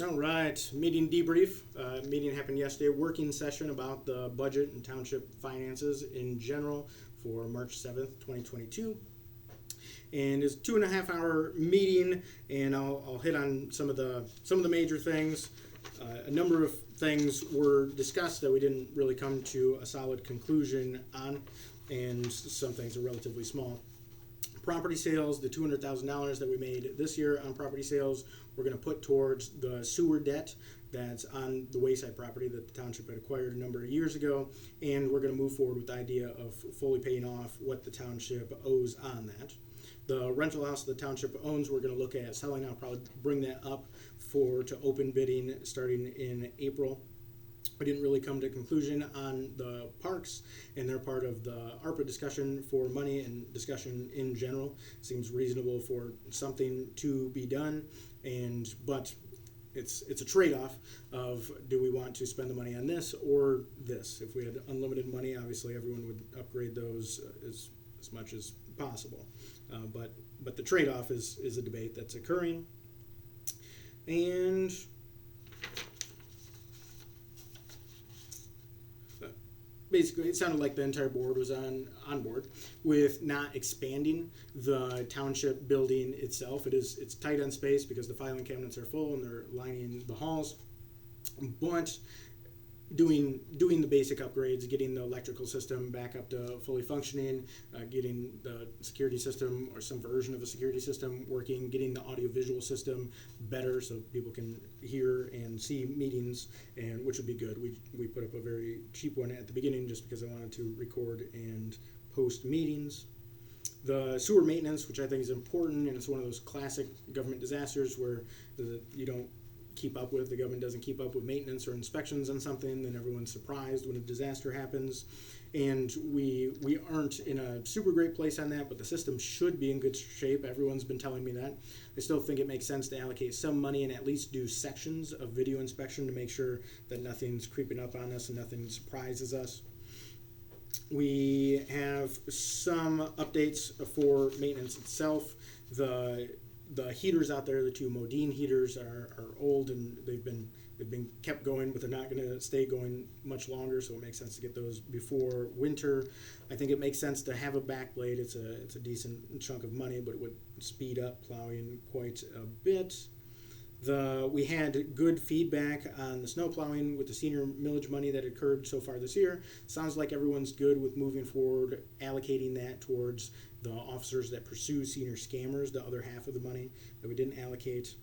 All right, meeting debrief. Meeting happened yesterday. Working session about the budget and township finances in general for March 7th, 2022. And it's 2.5 hour meeting, and I'll hit on some of the major things. A number of things were discussed that we didn't really come to a solid conclusion on, and some things are relatively small. Property sales, the $200,000 that we made this year on property sales, we're going to put towards the sewer debt that's on the Wayside property that the township had acquired a number of years ago, and we're going to move forward with the idea of fully paying off what the township owes on that. The rental house the township owns, we're going to look at selling. I'll probably bring that up to open bidding starting in April. We didn't really come to a conclusion on the parks, and they're part of the ARPA discussion for money and discussion in general. Seems reasonable for something to be done, but it's a trade-off of, do we want to spend the money on this or this? If we had unlimited money, obviously everyone would upgrade those as much as possible. But the trade-off is a debate that's occurring. And basically, it sounded like the entire board was on board with not expanding the township building itself. It's tight on space because the filing cabinets are full and they're lining the halls. But doing the basic upgrades, getting the electrical system back up to fully functioning, getting the security system or some version of a security system working, getting the audiovisual system better so people can hear and see meetings, and which would be good. We put up a very cheap one at the beginning just because I wanted to record and post meetings. The sewer maintenance, which I think is important, and it's one of those classic government disasters where you don't keep up with, the government doesn't keep up with maintenance or inspections on something, then everyone's surprised when a disaster happens. And we aren't in a super great place on that, but the system should be in good shape. Everyone's been telling me that. I still think it makes sense to allocate some money and at least do sections of video inspection to make sure that nothing's creeping up on us and nothing surprises us. We have some updates for maintenance itself. The heaters out there, the two Modine heaters, are old and they've been kept going, but they're not going to stay going much longer, so it makes sense to get those before winter. I think it makes sense to have a back blade. It's a decent chunk of money, but it would speed up plowing quite a bit. We had good feedback on the snow plowing with the senior millage money that occurred so far this year. Sounds like everyone's good with moving forward, allocating that towards the officers that pursue senior scammers, the other half of the money that we didn't allocate.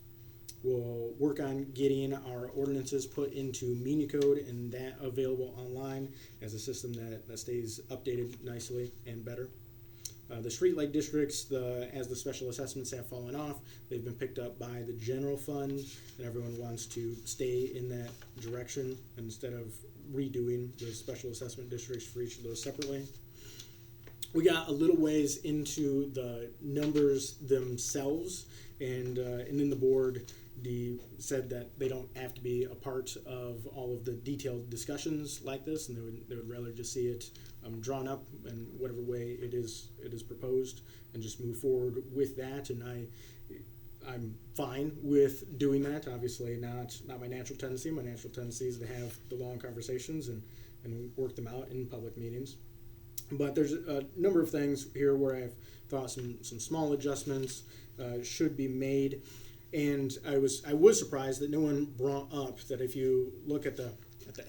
We'll work on getting our ordinances put into Municode and that available online as a system that stays updated nicely and better. The streetlight districts, as the special assessments have fallen off, they've been picked up by the general fund, and everyone wants to stay in that direction instead of redoing the special assessment districts for each of those separately. We got a little ways into the numbers themselves, and then the board said that they don't have to be a part of all of the detailed discussions like this, and they would rather just see it drawn up in whatever way it is proposed, and just move forward with that. And I'm fine with doing that. Obviously, not my natural tendency. My natural tendency is to have the long conversations and work them out in public meetings. But there's a number of things here where I've thought some small adjustments should be made. And I was surprised that no one brought up that if you look at the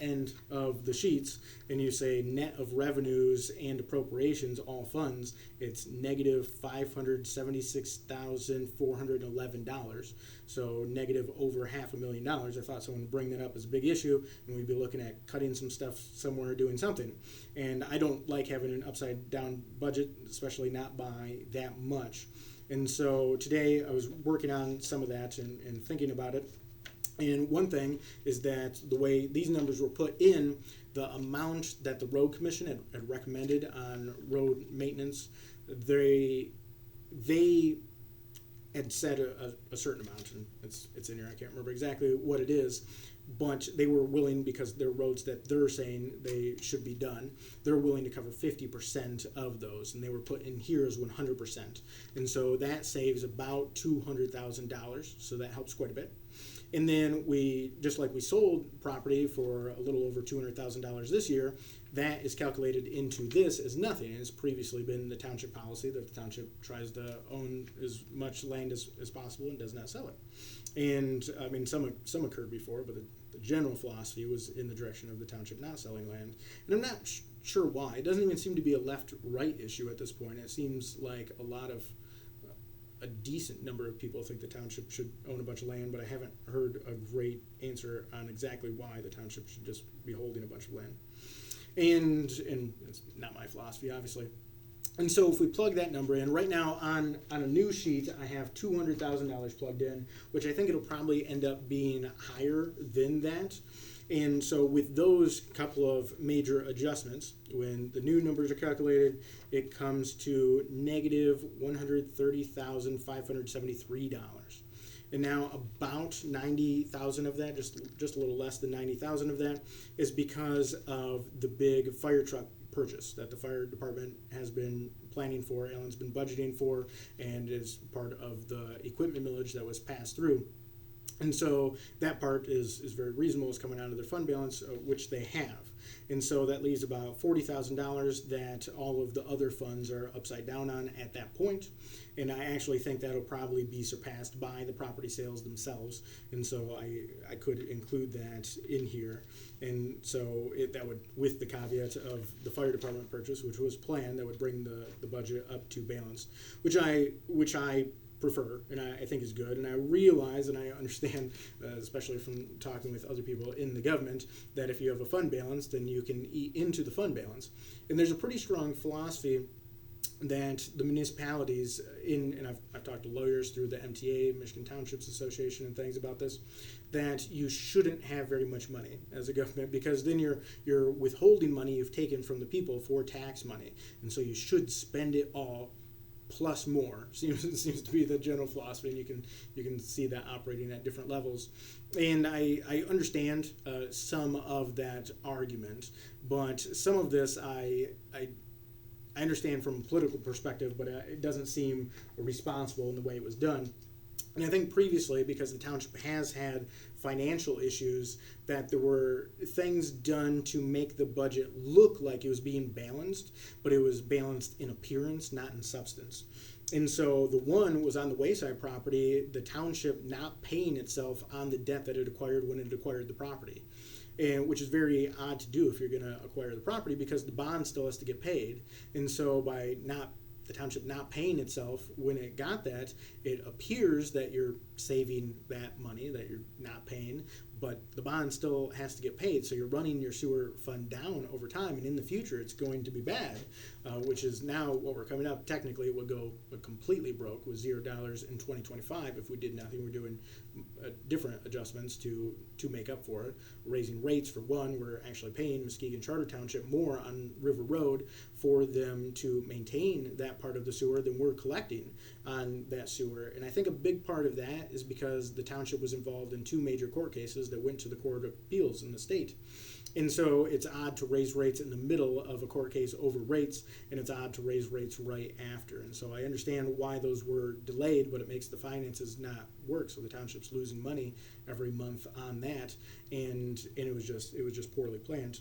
end of the sheets and you say net of revenues and appropriations, all funds, it's negative $576,411. So negative over $500,000. I thought someone would bring that up as a big issue, and we'd be looking at cutting some stuff somewhere, doing something. And I don't like having an upside down budget, especially not by that much. And so today I was working on some of that and thinking about it. And one thing is that the way these numbers were put in, the amount that the road commission had recommended on road maintenance, they had said a certain amount, and it's in here. I can't remember exactly what it is, but they were willing, because they're roads that they're saying they should be done, they're willing to cover 50% of those, and they were put in here as 100%. And so that saves about $200,000, so that helps quite a bit. And then we, just like we sold property for a little over $200,000 this year, that is calculated into this as nothing. It's previously been the township policy that the township tries to own as much land as possible and does not sell it. And I mean, some occurred before, but the general philosophy was in the direction of the township not selling land. And I'm not sure why. It doesn't even seem to be a left-right issue at this point. It seems like a decent number of people think the township should own a bunch of land, but I haven't heard a great answer on exactly why the township should just be holding a bunch of land. And it's not my philosophy, obviously. And so if we plug that number in, right now on a new sheet, I have $200,000 plugged in, which I think it'll probably end up being higher than that. And so with those couple of major adjustments, when the new numbers are calculated, it comes to negative $130,573. And now about 90,000 of that, just a little less than 90,000 of that, is because of the big fire truck purchase that the fire department has been planning for, Alan's been budgeting for, and is part of the equipment millage that was passed through. And so that part is very reasonable. It's coming out of their fund balance, which they have. And so that leaves about $40,000 that all of the other funds are upside down on at that point. And I actually think that'll probably be surpassed by the property sales themselves. And so I could include that in here. And so that would, with the caveat of the fire department purchase, which was planned, that would bring the budget up to balance, which I prefer, and I think is good. And I realize and I understand, especially from talking with other people in the government, that if you have a fund balance, then you can eat into the fund balance. And there's a pretty strong philosophy that the municipalities and I've talked to lawyers through the MTA, Michigan Townships Association, and things about this, that you shouldn't have very much money as a government, because then you're withholding money you've taken from the people for tax money. And so you should spend it all plus more. Seems to be the general philosophy, and you can see that operating at different levels. And I understand some of that argument, but some of this I understand from a political perspective, but it doesn't seem responsible in the way it was done. And I think previously, because the township has had financial issues, that there were things done to make the budget look like it was being balanced, but it was balanced in appearance, not in substance. And so the one was on the Wayside property, the township not paying itself on the debt that it acquired when it acquired the property. And which is very odd to do if you're going to acquire the property, because the bond still has to get paid. And so by the township not paying itself when it got that, it appears that you're saving that money that you're not paying, but the bond still has to get paid. So you're running your sewer fund down over time, and in the future it's going to be bad, which is now what we're coming up. Technically, it would go completely broke with $0 in 2025 if we did nothing. We're doing different adjustments to make up for it. Raising rates for one. We're actually paying Muskegon Charter Township more on River Road for them to maintain that part of the sewer than we're collecting on that sewer. And I think a big part of that is because the township was involved in two major court cases that went to the Court of Appeals in the state. And so it's odd to raise rates in the middle of a court case over rates, and it's odd to raise rates right after. And so I understand why those were delayed, but it makes the finances not work. So the township's losing money every month on that, and it was just poorly planned.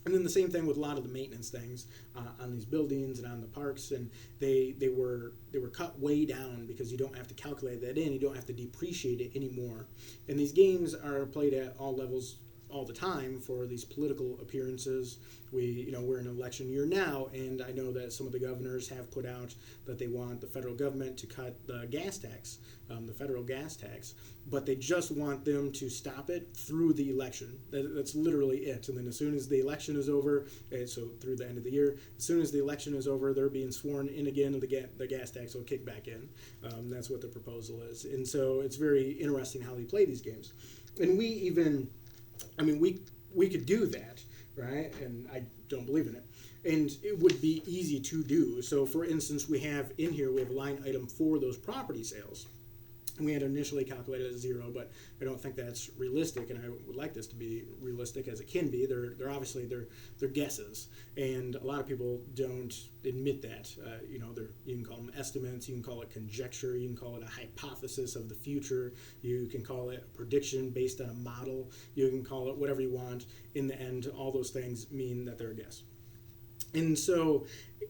And then the same thing with a lot of the maintenance things on these buildings and on the parks, and they were cut way down because you don't have to calculate that in, you don't have to depreciate it anymore. And these games are played at all levels all the time for these political appearances. We're in an election year now, and I know that some of the governors have put out that they want the federal government to cut the gas tax, the federal gas tax, but they just want them to stop it through the election. That's literally it. And then as soon as the election is over, so through the end of the year, as soon as the election is over, they're being sworn in again, and the gas tax will kick back in. That's what the proposal is. And so it's very interesting how they play these games. And we could do that, right? And I don't believe in it. And it would be easy to do. So, for instance, we have a line item for those property sales. We had initially calculated at 0, but I don't think that's realistic, and I would like this to be realistic as it can be. They're obviously they're guesses, and a lot of people don't admit that. You can call them estimates, you can call it conjecture, you can call it a hypothesis of the future, you can call it a prediction based on a model, you can call it whatever you want. In the end, all those things mean that they're a guess. And so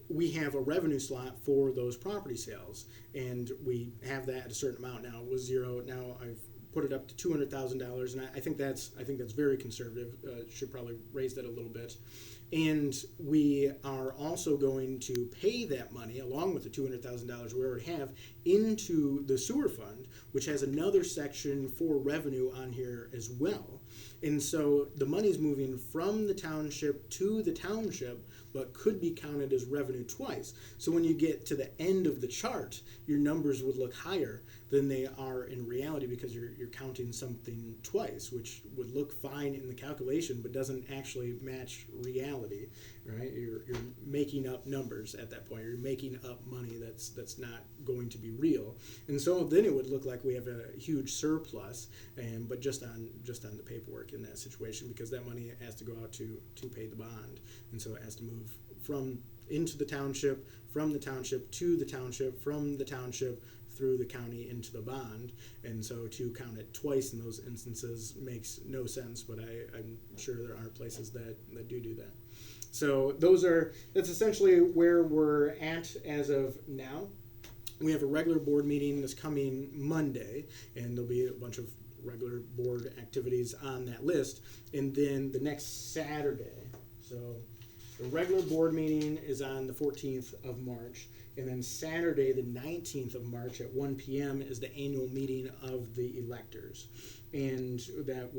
we have a revenue slot for those property sales, and we have that at a certain amount. Now it was 0. Now I've put it up to $200,000, and I think that's very conservative. Should probably raise that a little bit. And we are also going to pay that money, along with the $200,000 we already have, into the sewer fund, which has another section for revenue on here as well. And so the money is moving from the township to the township, but could be counted as revenue twice. So when you get to the end of the chart, your numbers would look higher than they are in reality, because you're counting something twice, which would look fine in the calculation, but doesn't actually match reality, right? You're making up numbers at that point. You're making up money that's not going to be real. And so then it would look like we have a huge surplus, but just on the paperwork in that situation, because that money has to go out to pay the bond. And so it has to move into the township, from the township to the township, from the township through the county into the bond. And so to count it twice in those instances makes no sense, but I'm sure there are places that do that. So that's essentially where we're at as of now. We have a regular board meeting this coming Monday, and there'll be a bunch of regular board activities on that list. And then the next Saturday, so the regular board meeting is on the 14th of March, and then Saturday, the 19th of March at 1 p.m. is the annual meeting of the electors. And that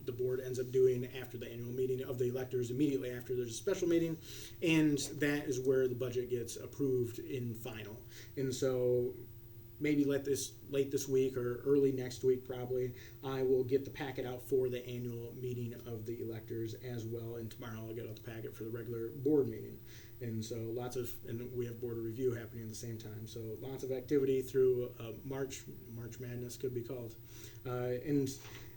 the board ends up doing after the annual meeting of the electors, immediately after there's a special meeting, and that is where the budget gets approved in final. And so maybe late this week or early next week probably, I will get the packet out for the annual meeting of the electors as well, and tomorrow I'll get out the packet for the regular board meeting. And so and we have board review happening at the same time, so lots of activity through March Madness could be called. And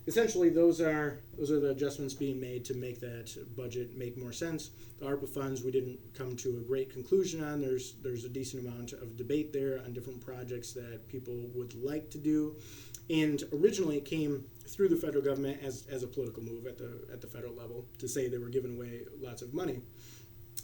essentially those are the adjustments being made to make that budget make more sense. The ARPA funds, we didn't come to a great conclusion on. There's a decent amount of debate there on different projects that people would like to do. And originally it came through the federal government as a political move at the federal level to say they were giving away lots of money.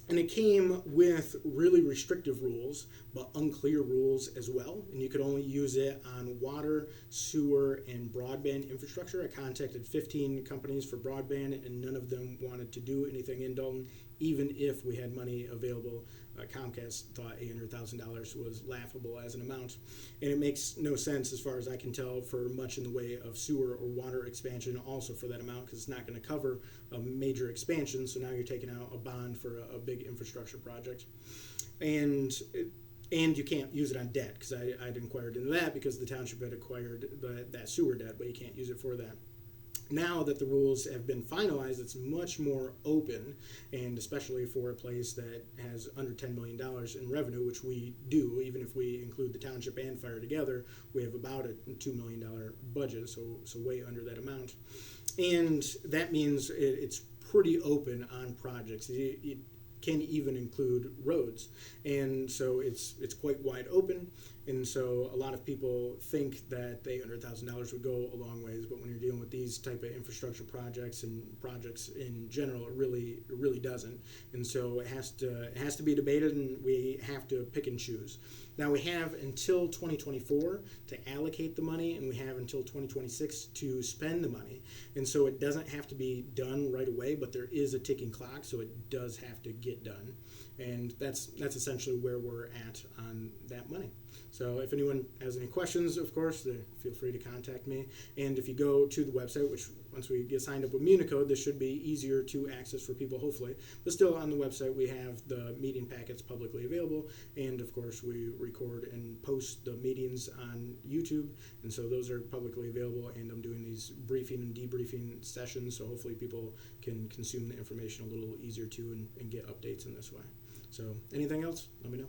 And it came with really restrictive rules, but unclear rules as well. And you could only use it on water, sewer, and broadband infrastructure. I contacted 15 companies for broadband, and none of them wanted to do anything in Dalton, even if we had money available. Comcast thought $800,000 was laughable as an amount. And it makes no sense, as far as I can tell, for much in the way of sewer or water expansion also for that amount, because it's not going to cover a major expansion. So now you're taking out a bond for a big infrastructure project. And you can't use it on debt, because I'd inquired into that, because the township had acquired that sewer debt, but you can't use it for that. Now that the rules have been finalized, it's much more open, and especially for a place that has under $10 million in revenue, which we do. Even if we include the township and fire together, we have about a $2 million budget, so way under that amount. And that means it's pretty open on projects. It can even include roads, and so it's quite wide open. And so a lot of people think that the $800,000 would go a long ways, but when you're dealing with these type of infrastructure projects and projects in general, it really doesn't. And so it has to be debated, and we have to pick and choose. Now we have until 2024 to allocate the money, and we have until 2026 to spend the money. And so it doesn't have to be done right away, but there is a ticking clock, so it does have to get done. And that's essentially where we're at on that money. So if anyone has any questions, of course, feel free to contact me. And if you go to the website, which once we get signed up with Municode, this should be easier to access for people, hopefully. But still, on the website, we have the meeting packets publicly available. And, of course, we record and post the meetings on YouTube. And so those are publicly available. And I'm doing these briefing and debriefing sessions, so hopefully people can consume the information a little easier, too, and get updates in this way. So anything else, let me know.